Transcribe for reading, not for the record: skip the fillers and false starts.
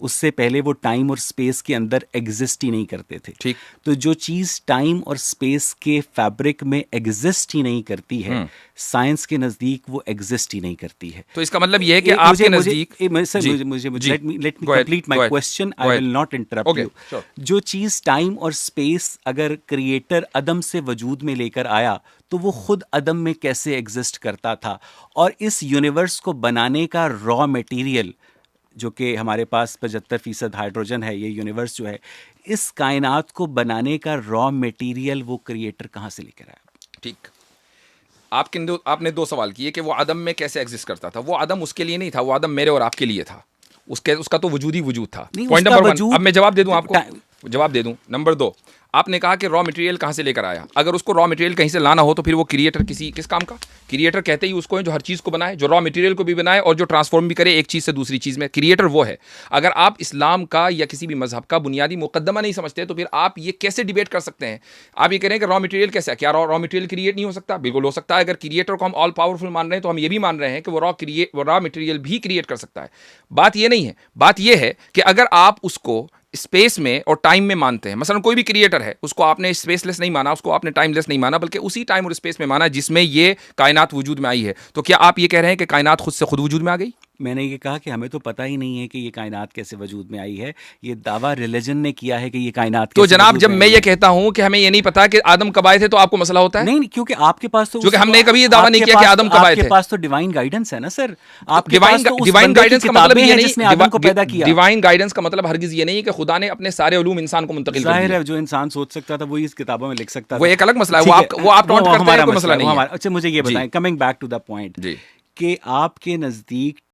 اس سے پہلے وہ ٹائم اور اسپیس کے اندر ایگزسٹ ہی نہیں کرتے تھے. ٹھیک. تو جو چیز ٹائم اور اسپیس کے فیبرک میں ایگزسٹ ہی نہیں کرتی ہے, سائنس کے نزدیک وہ ایگزسٹ ہی نہیں کرتی ہے. تو اس کا مطلب یہ ہے کہ آپ کے نزدیک let me complete my question, I will not interrupt you. جو چیز ٹائم اور اسپیس اگر کریٹر عدم سے وجود میں لے کر آیا تو وہ خود عدم میں کیسے ایگزسٹ کرتا تھا, اور اس یونیورس کو بنانے کا را مٹیریل جو کہ ہمارے پاس 75% ہائیڈروجن ہے, یہ یونیورس جو ہے, اس کائنات کو بنانے کا را مٹیریل وہ کریٹر کہاں سے لے کر آیا؟ ٹھیک. آپ نے دو سوال کیے کہ وہ عدم میں کیسے ایگزسٹ کرتا تھا. وہ عدم اس کے لیے نہیں تھا, وہ عدم میرے اور آپ کے لیے تھا. اس کا تو وجود ہی وجود تھا. Point number 1. اب میں جواب دے دوں آپ کو, جواب دے دوں. نمبر 2, آپ نے کہا کہ را مٹیریل کہاں سے لے کر آیا. اگر اس کو را مٹیریل کہیں سے لانا ہو تو پھر وہ کریٹر کس کام کا؟ کریٹر کہتے ہی اس کو ہے جو ہر چیز کو بنائے, جو را مٹیریل کو بھی بنائے اور جو ٹرانسفارم بھی کرے ایک چیز سے دوسری چیز میں. کریٹر وہ ہے. اگر آپ اسلام کا یا کسی بھی مذہب کا بنیادی مقدمہ نہیں سمجھتے تو پھر آپ یہ کیسے ڈیبیٹ کر سکتے ہیں؟ آپ یہ کہہ رہے ہیں کہ را مٹیریل کیسا ہے, کیا را مٹیریل کریٹ نہیں ہو سکتا؟ بالکل ہو سکتا ہے. اگر کریٹر کو ہم آل پاورفل مان رہے ہیں تو ہم یہ بھی مان رہے ہیں کہ وہ را مٹیریل بھی کریٹ کر سکتا ہے. بات یہ نہیں ہے. بات یہ ہے کہ اگر آپ اس کو اسپیس میں اور ٹائم میں مانتے ہیں, مثلا کوئی بھی کریٹر ہے, اس کو آپ نے اسپیس لیس نہیں مانا, اس کو آپ نے ٹائم لیس نہیں مانا, بلکہ اسی ٹائم اور اسپیس میں مانا جس میں یہ کائنات وجود میں آئی ہے, تو کیا آپ یہ کہہ رہے ہیں کہ کائنات خود سے خود وجود میں آ گئی؟ میں نے یہ کہا کہ ہمیں تو پتہ ہی نہیں ہے کہ یہ کائنات کیسے وجود میں آئی ہے. یہ دعویٰ ریلیجن نے کیا ہے کہ یہ کائنات تو جناب جب میں یہ کہتا ہوں کہ ہمیں یہ نہیں پتا کہ آدم کب آئے تھے تو آپ کو مسئلہ ہوتا ہے؟ نہیں, کیونکہ آپ کے پاس تو کیونکہ ہم نے کبھی یہ دعویٰ نہیں کیا کہ آدم کب آئے تھے. آپ کے پاس تو ڈیوائن گائیڈنس ہے نا سر. آپ ڈیوائن گائیڈنس کا مطلب یہ نہیں, آدم کو پیدا کیا. ڈیوائن گائیڈنس کا مطلب ہرگز یہ نہیں ہے کہ خدا نے اپنے سارے علوم انسان کو منتقل کر دیے. ظاہر ہے جو انسان سوچ سکتا تھا وہی اس کتابوں میں لکھ سکتا تھا. وہ ایک الگ مسئلہ ہے, وہ آپ ٹونٹ کرتے ہیں, کوئی مسئلہ نہیں ہے. اچھا مجھے یہ بتائیں, coming back to the point, کہ آپ کے نزدیک